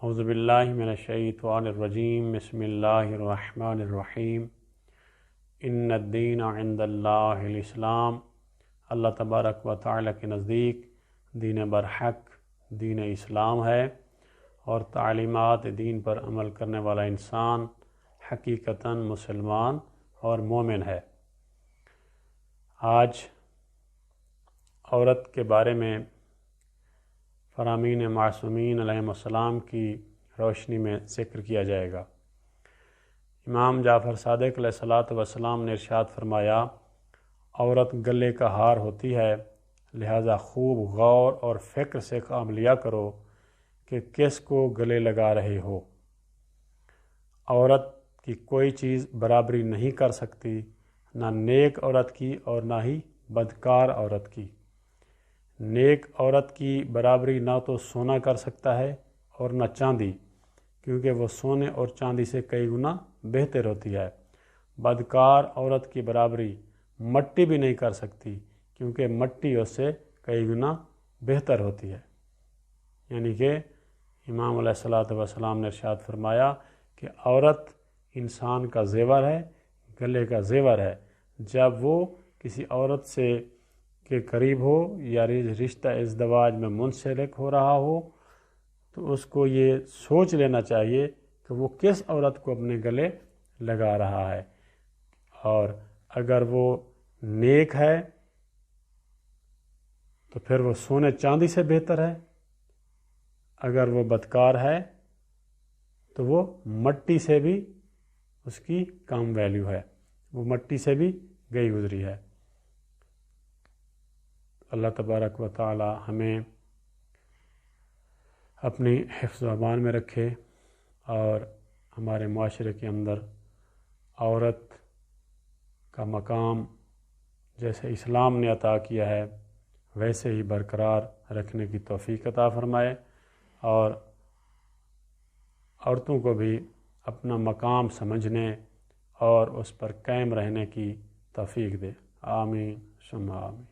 اعوذ باللہ من الشیطان الرجیم بسم اللہ الرحمن الرحیم ان الدین عند اللہ الاسلام۔ اللہ تبارک و تعالی کے نزدیک دین برحق دین اسلام ہے، اور تعلیمات دین پر عمل کرنے والا انسان حقیقتاً مسلمان اور مومن ہے۔ آج عورت کے بارے میں فرامین معصومین علیہم السلام کی روشنی میں ذکر کیا جائے گا۔ امام جعفر صادق علیہ الصلوۃ والسلام نے ارشاد فرمایا، عورت گلے کا ہار ہوتی ہے، لہذا خوب غور اور فکر سے کام لیا کرو کہ کس کو گلے لگا رہے ہو۔ عورت کی کوئی چیز برابری نہیں کر سکتی، نہ نیک عورت کی اور نہ ہی بدکار عورت کی۔ نیک عورت کی برابری نہ تو سونا کر سکتا ہے اور نہ چاندی، کیونکہ وہ سونے اور چاندی سے کئی گنا بہتر ہوتی ہے۔ بدکار عورت کی برابری مٹی بھی نہیں کر سکتی، کیونکہ مٹی اس سے کئی گنا بہتر ہوتی ہے۔ یعنی کہ امام علیہ الصلوۃ والسلام نے ارشاد فرمایا کہ عورت انسان کا زیور ہے، گلے کا زیور ہے۔ جب وہ کسی عورت سے کے قریب ہو یا رشتہ ازدواج میں منسلک ہو رہا ہو تو اس کو یہ سوچ لینا چاہیے کہ وہ کس عورت کو اپنے گلے لگا رہا ہے، اور اگر وہ نیک ہے تو پھر وہ سونے چاندی سے بہتر ہے، اگر وہ بدکار ہے تو وہ مٹی سے بھی اس کی کم ویلیو ہے، وہ مٹی سے بھی گئی گزری ہے۔ اللہ تبارک و تعالی ہمیں اپنی حفظ و امان میں رکھے، اور ہمارے معاشرے کے اندر عورت کا مقام جیسے اسلام نے عطا کیا ہے ویسے ہی برقرار رکھنے کی توفیق عطا فرمائے، اور عورتوں کو بھی اپنا مقام سمجھنے اور اس پر قائم رہنے کی توفیق دے۔ آمین ثم آمین۔